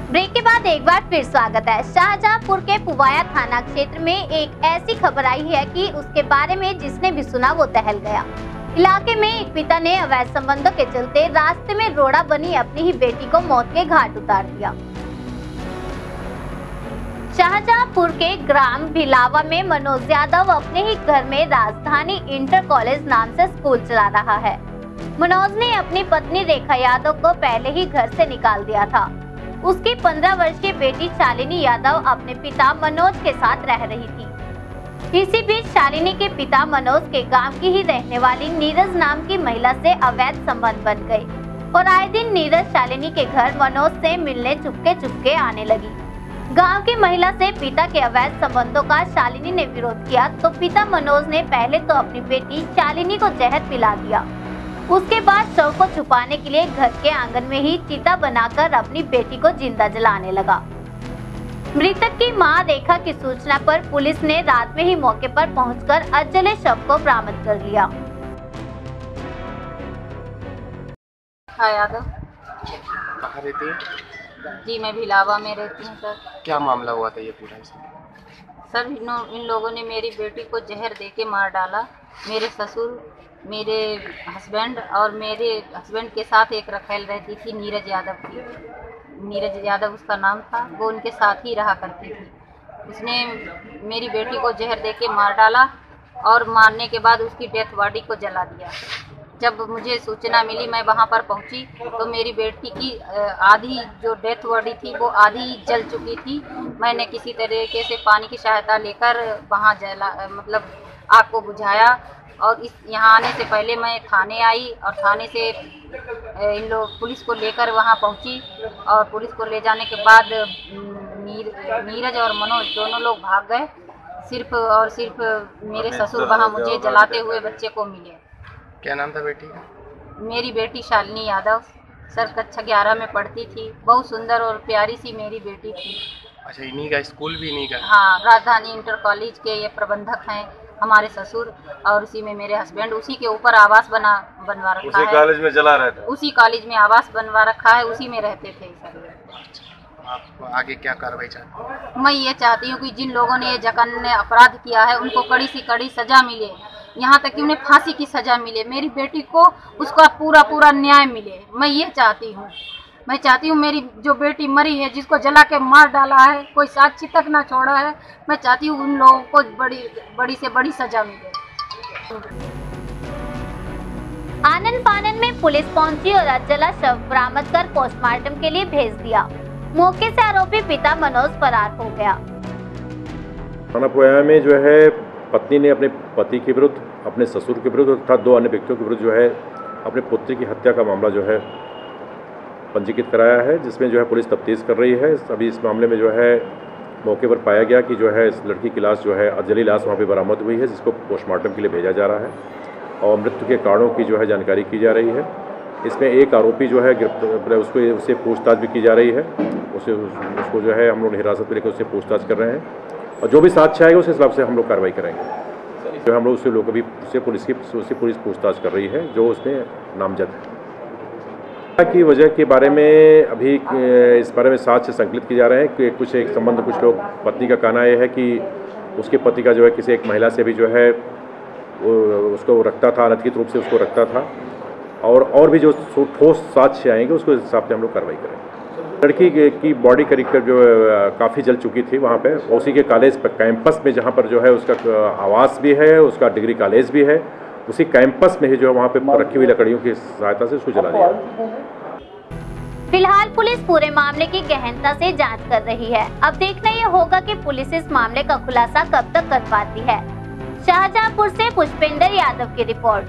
Break के बाद एक बार फिर स्वागत है। शाहजहांपुर के पुवाया थाना क्षेत्र में एक ऐसी खबर आई है कि उसके बारे में जिसने भी सुना वो दहल गया। इलाके में एक पिता ने अवैध संबंधों के चलते रास्ते में रोड़ा बनी अपनी ही बेटी को मौत के घाट उतार दिया। शाहजहांपुर के ग्राम भिलावा में मनोज यादव अपने ही घर में राजधानी इंटर कॉलेज नाम से स्कूल चला रहा है। मनोज ने अपनी पत्नी रेखा यादव को पहले ही घर से निकाल दिया था। उसकी 15 वर्षीय बेटी शालिनी यादव अपने पिता मनोज के साथ रह रही थी। इसी बीच शालिनी के पिता मनोज के गांव की ही रहने वाली नीरज नाम की महिला से अवैध संबंध बन गए और आए दिन नीरज शालिनी के घर मनोज से मिलने चुपके चुपके आने लगी। गांव की महिला से पिता के अवैध संबंधों का शालिनी ने विरोध किया तो पिता मनोज ने पहले तो अपनी बेटी शालिनी को जहर पिला दिया। उसके बाद शव को छुपाने के लिए घर के आंगन में ही चिता बनाकर अपनी बेटी को जिंदा जलाने लगा। मृतक की मां रेखा की सूचना पर पुलिस ने रात में ही मौके पर पहुंचकर अजले शव को बरामद कर लिया। यादव कहाँ रहती है? जी मैं भिलावा में रहती हूँ सर। क्या मामला हुआ था ये पूरा? सर इन लोगों ने मेरी बेटी को जहर देके मार डाला। मेरे ससुर, मेरे हस्बैंड और मेरे हस्बैंड के साथ एक रखेल रहती थी नीरज यादव की। नीरज यादव उसका नाम था, वो उनके साथ ही रहा करती थी। उसने मेरी बेटी को जहर देके मार डाला और मारने के बाद उसकी डेथ बॉडी को जला दिया। जब मुझे सूचना मिली मैं वहां पर पहुंची तो मेरी बेटी की आधी जो डेथ बॉडी थी वो आधी जल चुकी थी। मैंने किसी तरीके से पानी की सहायता लेकर वहां आग को बुझाया और यहाँ आने से पहले मैं थाने आई और थाने से इन लोग पुलिस को लेकर वहाँ पहुँची और पुलिस को ले जाने के बाद नीरज और मनोज दोनों लोग भाग गए। सिर्फ और सिर्फ मेरे ससुर वहाँ मुझे जलाते हुए बच्चे को मिले। क्या नाम था बेटी का? मेरी बेटी शालिनी यादव सर कक्षा 11 में पढ़ती थी। बहुत सुंदर और प्यारी सी मेरी बेटी थी। अच्छा, इन्हीं का स्कूल भी इन्हीं का? हाँ, राजधानी इंटर कॉलेज के ये प्रबंधक हैं हमारे ससुर और उसी में मेरे हस्बैंड। उसी के ऊपर आवास बनवा रखा है। उसी कॉलेज में चला रहता है। उसी कॉलेज में आवास बनवा रखा है, उसी में रहते थे सर। आप आगे क्या कार्रवाई चाहते हैं? मैं ये चाहती हूँ कि जिन लोगों ने ये जघन्य अपराध किया है उनको कड़ी से कड़ी सजा मिले। यहाँ तक कि उन्हें फांसी की सजा मिले। मेरी बेटी को उसका पूरा न्याय मिले। मैं ये चाहती हूँ। मैं चाहती हूँ मेरी जो बेटी मरी है, जिसको जला के मार डाला है, कोई साक्षी तक ना छोड़ा है, मैं चाहती हूँ उन लोगों को बड़ी से बड़ी सजा मिले। आनन फानन में पुलिस पहुंची और अजला शव बरामद कर पोस्टमार्टम के लिए भेज दिया। मौके से आरोपी पिता मनोज फरार हो गया। थाना पुवाया में जो है पत्नी ने अपने पति के विरुद्ध, अपने ससुर के विरुद्ध तथा 2 अन्य व्यक्तियों के विरुद्ध जो है अपने पुत्री की हत्या का मामला जो है पंजीकृत कराया है, जिसमें जो है पुलिस तफ्तीश कर रही है। अभी इस मामले में जो है मौके पर पाया गया कि जो है इस लड़की की लाश जो है अजली लाश वहाँ पे बरामद हुई है, जिसको पोस्टमार्टम के लिए भेजा जा रहा है और मृत्यु के कारणों की जो है जानकारी की जा रही है। इसमें एक आरोपी जो है उससे पूछताछ भी की जा रही है। उसको जो है हम लोग हिरासत में लेकर उससे पूछताछ कर रहे हैं और जो भी साक्ष्य आएगा उस हिसाब से हम लोग कार्रवाई करेंगे। जो हम लोग उससे लोग अभी पुलिस पूछताछ कर रही है जो उसमें नामजद है। की वजह के बारे में अभी इस बारे में साक्ष्य संकलित किए जा रहे हैं कि कुछ एक संबंध, कुछ लोग, पत्नी का कहना यह है कि उसके पति का जो है किसी एक महिला से भी जो है उसको रखता था, अनधिकृत रूप से उसको रखता था और भी जो ठोस साक्ष्य आएंगे उसको हिसाब से हम लोग कार्रवाई करेंगे। लड़की की बॉडी करीब जो काफ़ी जल चुकी थी वहाँ पे, उसी के कॉलेज पर कैंपस में जहाँ पर जो है उसका आवास भी है, उसका डिग्री कॉलेज भी है, उसी कैंपस में ही जो है वहाँ पे रखी हुई लकड़ियों की सहायता से उसको जला दिया। फिलहाल पुलिस पूरे मामले की गहनता से जांच कर रही है। अब देखना यह होगा कि पुलिस इस मामले का खुलासा कब तक कर पाती है। शाहजहांपुर से पुष्पेंद्र यादव की रिपोर्ट।